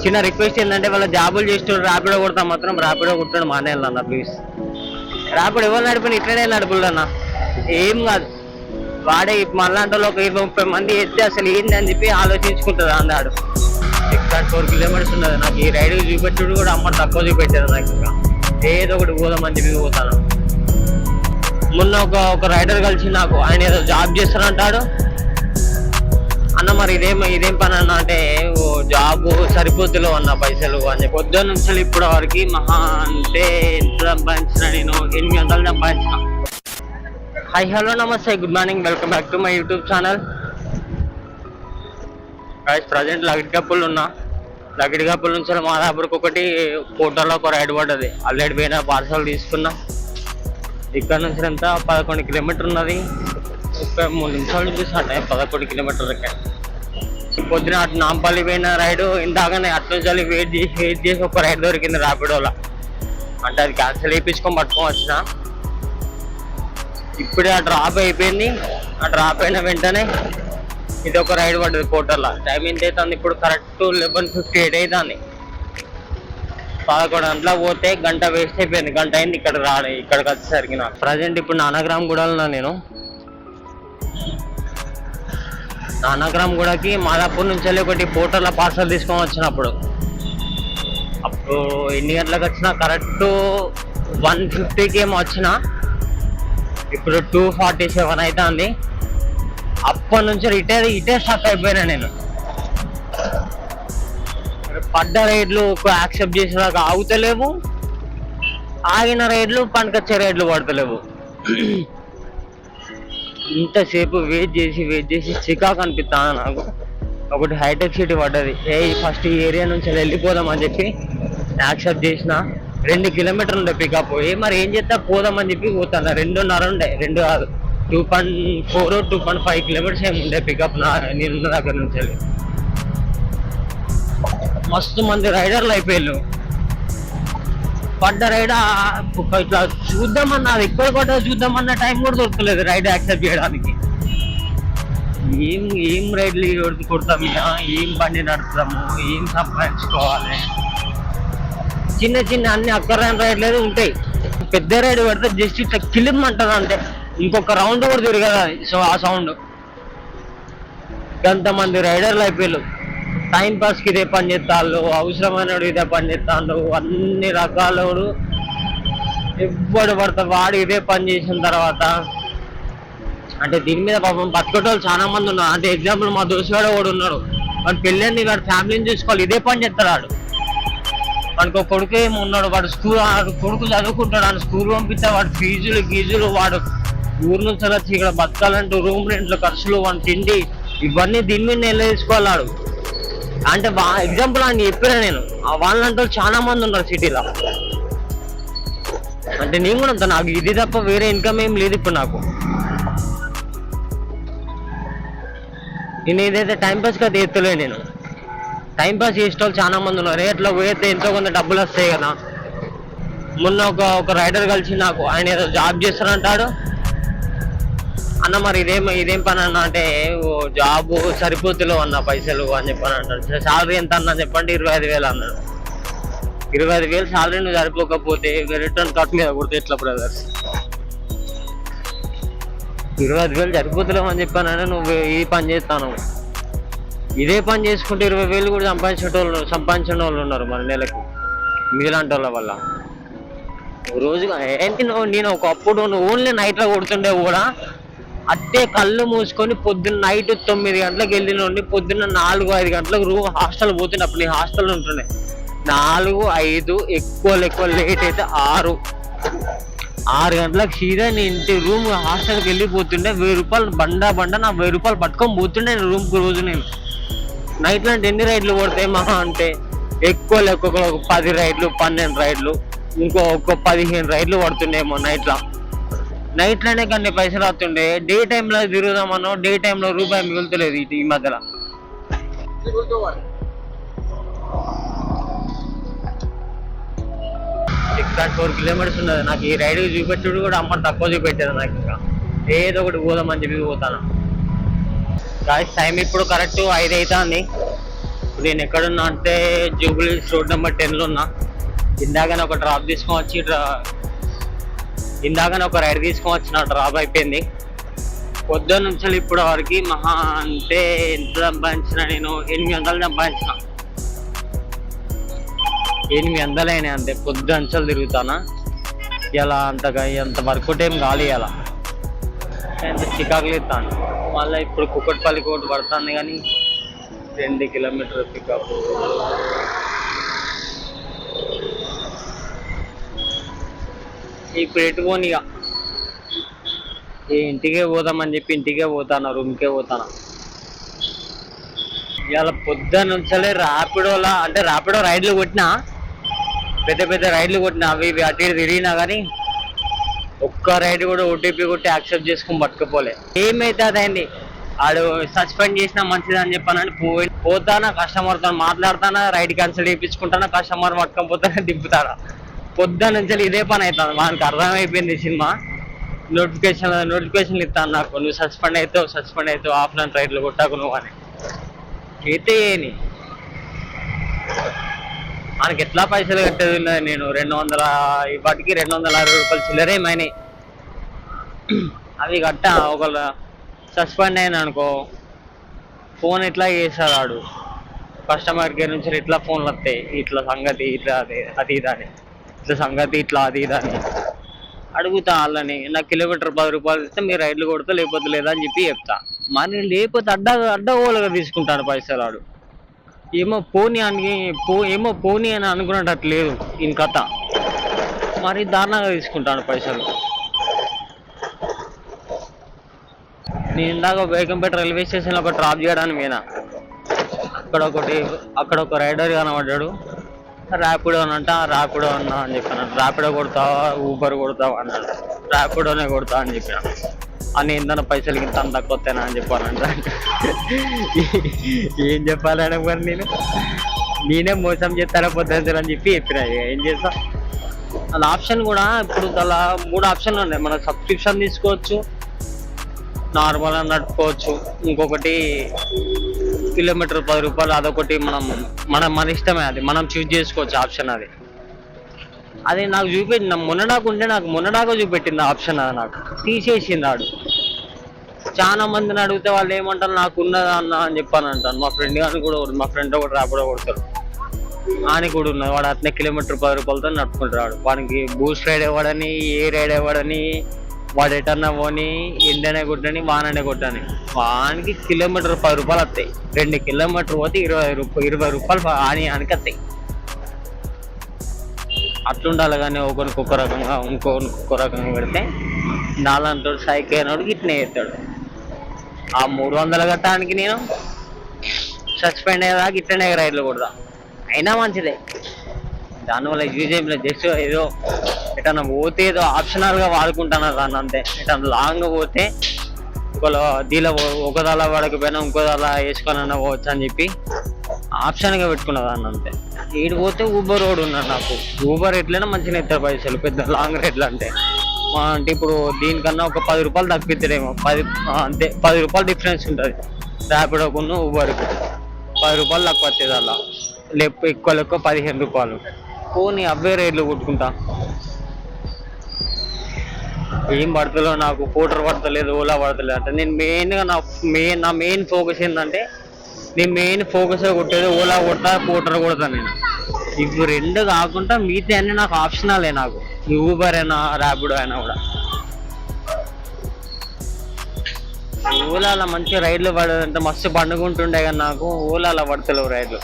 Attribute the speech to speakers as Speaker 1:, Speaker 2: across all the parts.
Speaker 1: చిన్న రిక్వెస్ట్ ఏంటంటే వాళ్ళ జాబులు చేస్తున్నారు, ర్యాపిడో కొడతా మాత్రం ర్యాపిడో కొట్టాడు మానేయాలి అన్న ప్లీజ్. ర్యాపిడో ఎవరు నడిపిన ఇట్లనే నడుపులు అన్న, ఏం కాదు. వాడే మళ్ళాంటి ఒక 20-30 మంది ఎత్తే అసలు ఏంటి అని చెప్పి ఆలోచించుకుంటుంది అన్నాడు. 4 కిలోమీటర్స్ ఉన్నది. నాకు ఈ రైడ్ చూపెట్టుడు కూడా అమ్మ తక్కువ చూపెట్టారు. నాకు ఇంకా ఏదో ఒకటి పోదామని చెప్పి పోతాను. మొన్న ఒక రైడర్ కలిసి నాకు, ఆయన ఏదో జాబ్ చేస్తానంటాడు. అన్న మరి ఇదేం పని అన్న అంటే, ఓ జాబ్ సరిపోతులో అన్న పైసలు అని. పొద్దున్న నుంచి ఇప్పుడు వరకు మహా అంటే ఎంత సంపాదించిన, నేను 800 సంపాదించిన. Hi hello namaste, good morning, welcome back to my YouTube channel. Present లగిడికప్పులు ఉన్నా. లగిడికప్పుల నుంచి మాదాపూర్కి ఒకటి పోటోలో ఒక రైడ్ పడ్డది. ఆల్రెడీ పోయినా పార్సల్ తీసుకున్నా. ఇక్కడ నుంచి ఎంత 11 కిలోమీటర్ ఉన్నది. 3 నిమిషాలు చూపిస్తాంటే 11 కిలోమీటర్లకే. పొద్దున అటు నాంపల్లి పోయిన రైడు ఇందాకనే అటు నుంచి వెయిట్ చేసి ఒక రైడ్ దొరికింది ర్యాపిడోలో. అంటే అది క్యాన్సిల్ చేయించుకొని పట్టుకొని వచ్చిన. ఇప్పుడే ఆ డ్రాప్ అయిపోయింది. ఆ డ్రాప్ అయిన వెంటనే ఇది ఒక రైడ్ పడ్డది పోటర్లో. టైం ఎంత అవుతుంది ఇప్పుడు? కరెక్ట్ 11:58 అవుతుంది. 11 గంటలకు పోతే గంట వేస్ట్ అయిపోయింది. గంట అయింది ఇక్కడికి వచ్చేసరికి. నాకు ప్రజెంట్ ఇప్పుడు నానగ్రామ్ గూడలో ఉన్నా నేను. నానగ్రామ్ గూడకి మాదాపూర్ నుంచి వెళ్ళి ఒకటి పోటర్లో పార్సల్ తీసుకొని వచ్చినప్పుడు అప్పుడు ఎన్ని గంటలకు వచ్చినా కరెక్ట్ 1:50కి ఏమో వచ్చిన. ఇప్పుడు 2:47 అవుతుంది. అప్పటి నుంచి ఇటే స్టక్ అయిపోయినా నేను. పడ్డ రైడ్లు యాక్సెప్ట్ చేసేలాగా ఆగుతలేవు, ఆగిన రైడ్లు పనికొచ్చే రైడ్లు పడతలేవు. ఇంతసేపు వెయిట్ చేసి చికాకు అనిపిస్తాను నాకు. ఒకటి హైటెక్ సిటీ పడ్డది. ఫస్ట్ ఈ ఏరియా నుంచి వెళ్ళిపోదామని చెప్పి యాక్సెప్ట్ చేసిన. 2 కిలోమీటర్లు ఉండే పికప్. మరి ఏం చేస్తా పోదామని చెప్పి పోతాను. 2.5 ఉండే, 2 కాదు 2.4 2.5 కిలోమీటర్స్ ఏమి ఉండే పికప్ నేనున్న దగ్గర నుంచి వెళ్ళి. మస్తు మంది రైడర్లు అయిపోయారు. పడ్డ రైడ్ ఇట్లా చూద్దామన్నా, ఎక్కడ కూడా చూద్దామన్న టైం కూడా దొరకలేదు రైడ్ యాక్సెప్ట్ చేయడానికి. ఏం రైడ్లు కొడతాం, ఏం బండి నడుపుతాము, ఏం సంపాదించుకోవాలి. చిన్న అన్ని అక్కర్రాని రైడ్లు ఉంటాయి. పెద్ద రైడ్ పడితే జస్ట్ ఇట్లా కిలిమంటది అంటే ఇంకొక రౌండ్ కూడా తిరగదు. సో ఆ సౌండ్. కొంతమంది రైడర్లు అయిపోయారు. టైం పాస్కి ఇదే పని చేస్తాళ్ళు, అవసరమైన ఇదే పని చేస్తాళ్ళు. అన్ని రకాలు ఎవ్వడు పడతా వాడు ఇదే పని చేసిన తర్వాత అంటే దీని మీద పాపం బతికేటోళ్ళు చాలా మంది ఉన్నారు. అంటే ఎగ్జాంపుల్ మా దోస్తుగాడు కూడా ఉన్నాడు. వాడు పెళ్ళండి, వాడు ఫ్యామిలీని చూసుకోవాలి, ఇదే పని చేస్తాడు. వాడికి ఒక కొడుకు ఏమి ఉన్నాడు. వాడు కొడుకు చదువుకుంటాడు. వాడు స్కూల్ పంపిస్తే వాడు ఫీజులు వాడు ఊరు నుంచి వచ్చి ఇక్కడ బతకాలంటూ రూమ్ రెంట్లు ఖర్చులు, వాడి తిండి, ఇవన్నీ దీని మీద నిలదీసుకోవాలి. అంటే ఎగ్జాంపుల్ అని చెప్పినా నేను. వాళ్ళంటూ చాలా మంది ఉన్నారు సిటీలో. అంటే నేను కూడా అంతా, నాకు ఇది తప్ప వేరే ఇన్కమ్ ఏం లేదు ఇప్పుడు నాకు. నేను ఏదైతే టైంపాస్కి అది ఎత్తలే. నేను టైంపాస్ చేసే వాళ్ళు చాలా మంది ఉన్నారు. ఎట్లా పోతే ఎంతో కొంత డబ్బులు వస్తాయి కదా. మొన్న ఒక రైడర్ కలిసి నాకు, ఆయన ఏదో జాబ్ చేస్తానంటాడు. అన్న మరి ఇదేం పని అన్న అంటే, ఓ జాబ్ సరిపోతులో అన్న పైసలు అని చెప్పని అంటాడు. శాలరీ ఎంత అన్న చెప్పండి, 25,000 అన్నాడు. 25,000 శాలరీ నువ్వు సరిపోకపోతే రిటర్న్ కట్ మీద కొడితే ఎట్లా బ్రదర్స్? 25,000 సరిపోతులేవు అని చెప్పానని నువ్వు ఈ పని చేస్తాను. ఇదే పని చేసుకుంటే 20,000 కూడా సంపాదించిన వాళ్ళు ఉన్నారు మన నెలకు మీలాంటి వాళ్ళ వల్ల. రోజుగా ఏంటి నేను ఒకప్పుడు ఓన్లీ నైట్లో కొడుతుండే కూడా అట్టే కళ్ళు మూసుకొని పొద్దున్న నైట్ 9 గంటలకు వెళ్ళిన నుండి పొద్దున్న 4-5 గంటలకు హాస్టల్ పోతుండే. అప్పుడు నేను హాస్టల్లో ఉంటుండే. 4-5 ఎక్కువ లేట్ అయితే 6 గంటలకు సీదా నేను ఇంటి రూమ్ హాస్టల్కి వెళ్ళిపోతుండే. 1000 రూపాయలు బండ నా 1000 రూపాయలు పట్టుకొని పోతుండే నేను రూమ్కి రోజు. నేను నైట్లో అంటే ఎన్ని రైడ్లు కొడతాయి మహా అంటే? ఎక్కువ 10 రైడ్లు 12 రైడ్లు, ఇంకో 15 రైడ్లు పడుతుండేమో నైట్లోనే కానీ పైసలు వస్తుండే. డే టైంలో తిరుగుదామన్నో, డే టైంలో రూపాయి మిగులుతలేదు ఈ మధ్యలో. 6.4 కిలోమీటర్స్ ఉన్నది. నాకు ఈ రైడ్ చూపెట్టుడు కూడా అమ్మ తక్కువ చూపెట్టారు. నాకు ఇంకా ఏదో ఒకటి పోదామని చెప్పి పోతాను. టైం ఇప్పుడు కరెక్ట్ 5 అవుతుంది. నేను ఎక్కడున్నా అంటే జూబ్లీస్ రోడ్ నెంబర్ 10లో ఉన్నా. ఇందాకనే ఒక డ్రాప్ తీసుకొని వచ్చి ఇందాకనే ఒక రైడ్ తీసుకొని వచ్చిన డ్రాప్ అయిపోయింది. పొద్దున్న నుంచి ఇప్పుడు వరకు మహా అంటే ఎంత సంపాదించిన, నేను 800 సంపాదించిన. 800 అయినాయి అంతే. పొద్దుంచలు తిరుగుతానా ఇలా అంతగా ఎంత వర్కౌట్ ఏం కాలి ఇలా ఎంత చికాకులు ఇస్తాను. మళ్ళీ ఇప్పుడు కుక్కట్పల్లికి ఒకటి పడుతుంది కానీ 2 కిలోమీటర్ పికప్. ఇప్పుడు ఎటు పోనీగా ఇంటికే పోదామని చెప్పి ఇంటికే పోతాను, రూమ్కే పోతాను. ఇలా పొద్దున్న నుంచే ర్యాపిడోలా అంటే ర్యాపిడో రైడ్లు కొట్టినా, పెద్ద పెద్ద రైడ్లు కొట్టినా, అవి ఇవి అటు ఇటు తిరిగినా కానీ ఒక్క రైడ్ కూడా ఓటీపీ కొట్టి యాక్సెప్ట్ చేసుకుని పట్టుకుపోలే. ఏమైతే అదైంది, ఆడు సస్పెండ్ చేసినా మంచిదని చెప్పానని పోతానా, కస్టమర్తో మాట్లాడతానా, రైడ్ క్యాన్సిల్ చేయించుకుంటానా, కస్టమర్ పట్టుకొని పోతానా, దింపుతానా. పొద్దున్న నుంచి ఇదే పని అవుతుంది. మనకు అర్థమైపోయింది సినిమా. నోటిఫికేషన్లు ఇస్తాను నాకు, నువ్వు సస్పెండ్ అవుతావు ఆఫ్లైన్ రైడ్లు కొట్టాకు నువ్వు అని. అయితే ఏని మనకి ఎట్లా పైసలు కట్టేది ఉన్నది. నేను 200 ఇప్పటికి 260 రూపాయలు చిల్లరే ఏమైనాయి. అవి కట్ట ఒకళ్ళ సస్పెండ్ అయినా అనుకో, ఫోన్ ఎట్లా చేస్తాడు ఆడు, కస్టమర్ కేర్ నుంచి ఇట్లా ఫోన్లు వస్తాయి, ఇట్లా సంగతి ఇట్లా అది ఇదని, ఇట్లా సంగతి ఇట్లా అది ఇదని అడుగుతా. వాళ్ళని నాకు కిలోమీటర్ 10 రూపాయలు ఇస్తే మీరు రైడ్లు కొడతా, లేకపోతే లేదా అని చెప్పి చెప్తా. మరి లేకపోతే అడ్డగోలుగా తీసుకుంటాడు పైసలు ఆడు. ఏమో పోనీ అని అనుకున్నట్టు లేదు ఈయన కథ. మరి దారుణంగా తీసుకుంటాను పైసలు. నేను ఇందాక బేగంపేట రైల్వే స్టేషన్లో ఒక డ్రాప్ చేయడానికి పోయినా. అక్కడ ఒక రైడర్ కనబడ్డాడు. ర్యాపిడో ర్యాపిడో అన్నా అని చెప్పాను. ర్యాపిడో కొడతావా ఊబర్ కొడతావా అన్నాడు. ర్యాపిడోనే కొడతా అని చెప్పాను. అని ఏందన్నా పైసలు ఇంత తక్కువ వస్తానా అని చెప్పానంట. ఏం చెప్పాలని మరి నేనే మోసం చేస్తారా పొద్దున అని చెప్పి చెప్పిన. ఏం చేస్తా, అది ఆప్షన్ కూడా ఇప్పుడు అలా 3 ఆప్షన్లు ఉన్నాయి. మనం సబ్స్క్రిప్షన్ తీసుకోవచ్చు, నార్మల్ అని నడుపుకోవచ్చు, ఇంకొకటి కిలోమీటర్ 10 రూపాయలు, అదొకటి మన ఇష్టమే, అది మనం చూజ్ చేసుకోవచ్చు ఆప్షన్. అది నాకు చూపెట్టింది మొన్నడాకు చూపెట్టింది ఆప్షన్. అది నాకు తీసేసింది ఆడు. చాలా మందిని అడిగితే వాళ్ళు ఏమంటారు, నాకు ఉన్నదా అన్న అని చెప్పాను అంటాను. మా ఫ్రెండ్ ఒకటి ర్యాపిడో కొడతాడు, అని కూడా ఉన్నది. వాడు అట్నే కిలోమీటర్ 10 రూపాయలతో నడుపుకుంటాడు. వాడికి బూస్ట్ రైడ్ ఇవ్వడని, ఏ రైడ్ ఇవ్వడని, వాడు ఎటన్నా పోని, ఎండనే కొట్టని, వాననే కొట్టని, వానికి కిలోమీటర్ 10 రూపాయలు వస్తాయి. 2 కిలోమీటర్ పోతే 20 రూపాయలు ఆనికి వస్తాయి. అట్లుండాలి. కానీ ఒకరికి ఒక్క రకంగా ఇంకొకరికి ఒక్క రకంగా పెడితే నాలంటోడు సైకిల్ అయినోడికి ఇట్నే చేస్తాడు. ఆ 300 కట్టడానికి నేను సస్పెండ్ అయ్యేదాకా ఇట్లనే రైడ్లు కొడతా. అయినా మంచిదే, దానివల్ల యూజ్ ఏం లేదు. జస్ట్ ఏదో ఎటన్నా పోతే ఏదో ఆప్షనల్గా వాడుకుంటాను దాన్ని అంతే. ఎటన్నా లాంగ్ పోతే ఒక దళ పడకపోయినా ఇంకో దళ వేసుకొని పోవచ్చు అని చెప్పి ఆప్షన్గా పెట్టుకున్నా దాన్ని అంతే. ఈడు పోతే ఊబర్ రోడ్ ఉన్నాడు. నాకు ఊబర్ ఎట్లైనా మంచిగా ఇస్తారు పైసలు, పెద్ద లాంగ్ రైడ్లు అంటే ఇప్పుడు దీనికన్నా ఒక 10 రూపాయలు తగ్గిస్తాడేమో, అంతే. 10 రూపాయలు డిఫరెన్స్ ఉంటుంది ర్యాపిడోకున్న ఊబర్కి. 10 రూపాయలు తక్కువ వచ్చేది అలా, ఎక్కువ 15 రూపాయలు. పోనీ అవే రేట్లు కొట్టుకుంటా. ఏం పడతలేదు నాకు, స్కూటర్ పడతలేదు, ఓలా పడతలేదు అంటే నేను మెయిన్గా నా మెయిన్ ఫోకస్ ఏంటంటే, నేను మెయిన్ ఫోకస్ కొట్టేది ఓలా కొడతా, స్కూటర్ కొడతా. నేను ఇవి 2 కాకుండా మిగతా అన్నీ నాకు ఆప్షనలే. నాకు ఊబర్ అయినా ర్యాపిడో అయినా కూడా. ఓలాలో మంచి రైడ్లు పడేదంటే మస్తు పండుకుంటుండే, కానీ నాకు ఓలాలో పడతలేవు రైడ్లు.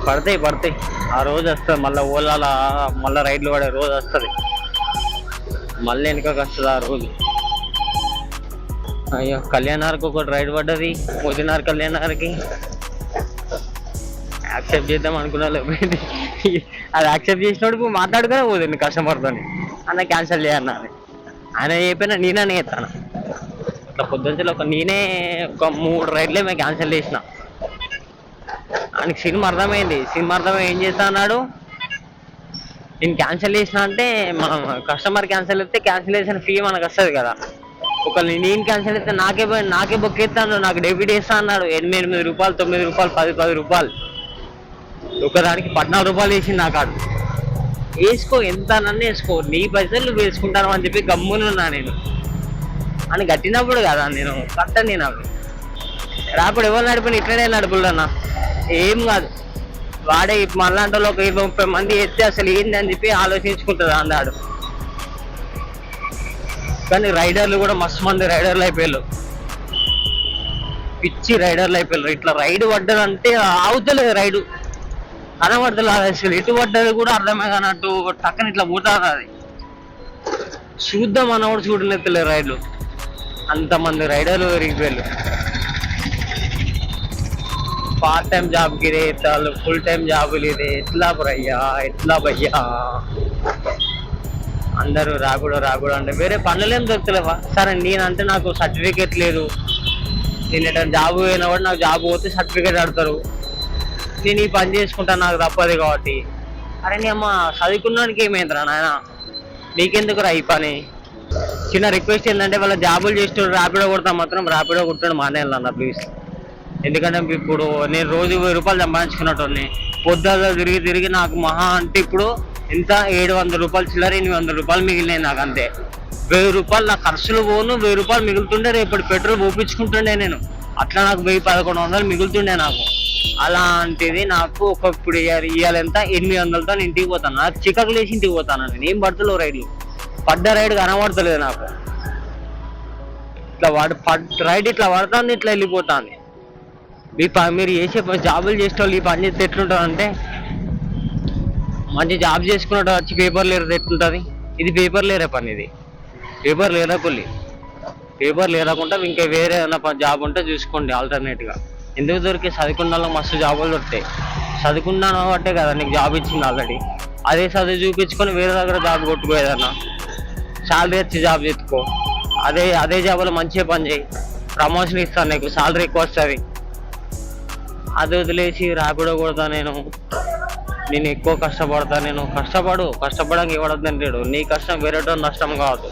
Speaker 1: పడతాయి ఆ రోజు వస్తుంది. మళ్ళీ రైడ్లు పడే రోజు వస్తుంది. మళ్ళీ వెనుకకి వస్తుంది ఆ రోజు. అయ్యో, కళ్యాణార్కి ఒకటి రైడ్ పడ్డది, మోదీనార్ కళ్యాణార్కి. యాక్సెప్ట్ చేద్దాం అనుకున్నా, లేకపోతే అది యాక్సెప్ట్ చేసినప్పుడు మాట్లాడుకునే పోతుంది కస్టమర్తో. అన్న క్యాన్సిల్ చేయన్నా అని ఆయన చెప్పినా నేనే చేస్తాను. అట్లా పొద్దున్న నేనే ఒక 3 రైడ్లే మేము క్యాన్సిల్ చేసిన. ఆయనకి సినిమా అర్థమైంది. ఏం చేస్తా అన్నాడు, నేను క్యాన్సిల్ చేసిన అంటే మనం కస్టమర్ క్యాన్సిల్ అయితే క్యాన్సిలేషన్ ఫీ మనకు వస్తుంది కదా. ఒకళ్ళు నేను క్యాన్సిల్ అయితే నాకే బుక్ ఎత్తాను, నాకు డెబిట్ వేస్తా అన్నాడు. 8 రూపాయలు 9 రూపాయలు 10 రూపాయలు, ఒకదానికి 14 రూపాయలు వేసింది నా కార్డు. వేసుకో, ఎంత నన్ను వేసుకో, నీ పైసలు నువ్వు వేసుకుంటాను అని చెప్పి గమ్మునున్నా నేను. అని కట్టినప్పుడు కదా నేను కట్టను. నేను అవి రాప్పుడు ఎవరు నడిపిన ఇట్లనే నడుపులన్నా, ఏం కాదు. వాడే మళ్ళాంటి ఒక 20-30 మంది ఎత్తే అసలు ఏంది అని చెప్పి ఆలోచించుకుంటుంది అందాడు. కానీ రైడర్లు కూడా మస్తు మంది రైడర్లు అయిపోయారు, పిచ్చి రైడర్లు అయిపోయారు. ఇట్లా రైడ్ పడ్డదంటే ఆగుతలేదు, రైడు కనబడతలేదు. అసలు ఎటు పడ్డది కూడా అర్థమే కానట్టు టక్కన ఇట్లా పోతుంది. అది చూద్దాం అన్నవాడు చూడలేదు రైడ్లు, అంతమంది రైడర్లు పెరిగిపోయారు. పార్ట్ టైం జాబ్కి ఇదే ఎత్తాలు, ఫుల్ టైం జాబులు ఇదే. ఎట్లా భయ్యా అందరూ రాకూడదు అంటే వేరే పనులేం దొరుకుతలేవా? సరే నేనంటే నాకు సర్టిఫికేట్ లేదు, నేను ఎట్లా జాబ్ పోయినా కూడా నాకు జాబ్ పోతే సర్టిఫికేట్ అడతారు, నేను ఈ పని చేసుకుంటాను, నాకు తప్పదు కాబట్టి. అరే నీ అమ్మ చదువుకున్నానికి ఏమైందిరా నాయన, నీకెందుకురా ఈ పని? చిన్న రిక్వెస్ట్ ఏంటంటే వాళ్ళ జాబులు చేస్తూ ర్యాపిడో కొడతా మాత్రం ర్యాపిడో కొట్టడం మానేయాలన్న ప్లీజ్. ఎందుకంటే ఇప్పుడు నేను రోజు 1000 రూపాయలు సంపాదించుకున్నట్టు పొద్దుగా తిరిగి నాకు మహా అంటే ఇప్పుడు ఎంత 700 రూపాయలు చిల్లర, 800 రూపాయలు మిగిలినాయి నాకు. అంతే 1000 రూపాయలు నా ఖర్చులు పోను, 1000 రూపాయలు మిగులుతుండే. రేపటి పెట్రోల్ పోపించుకుంటుండే నేను, అట్లా నాకు 1000-1100 మిగులుతుండే నాకు. అలాంటిది నాకు ఇప్పుడు ఇవాళ ఎంత 800తో ఇంటికి పోతాను. నాకు చికాకు లేచి ఇంటికి పోతాను. నేను ఏం పడతలేవు రైడ్లు, పడ్డ రైడ్ కనబడతలేదు నాకు. ఇట్లా రైడ్ ఇట్లా పడుతుంది, ఇట్లా వెళ్ళిపోతుంది. మీరు చేసే జాబులు చేసే వాళ్ళు ఈ పని చేస్తే ఎట్లుంటుంది అంటే, మంచి జాబ్ చేసుకున్నట్టు వచ్చి పేపర్ లేరు ఎట్లుంటుంది. ఇది పేపర్ లేరే పని, ఇది పేపర్ లేరకుల్లి. పేపర్ లేరకుండా ఇంకా వేరే ఏదైనా జాబ్ ఉంటే చూసుకోండి ఆల్టర్నేట్గా. ఎందుకు దొరికే? చదువుకున్న వాళ్ళకి మస్తు జాబులు దొరుకుతాయి. చదువుకున్నాను కాబట్టే కదా నీకు జాబ్ ఇచ్చింది ఆల్రెడీ. అదే చదువు చూపించుకొని వేరే దగ్గర జాబ్ కొట్టుకోయేదన్నా, శాలరీ వచ్చి జాబ్ చేసుకో. అదే జాబ్లో మంచిగా పని చేయి, ప్రమోషన్ ఇస్తాను నీకు, శాలరీ ఎక్కువ వస్తుంది. అది వదిలేసి ర్యాపిడో కొడతా నేను ఎక్కువ కష్టపడతా. నేను కష్టపడడానికి ఇవ్వడద్దంటాడు. నీ కష్టం వేరేటో నష్టం కావద్దు.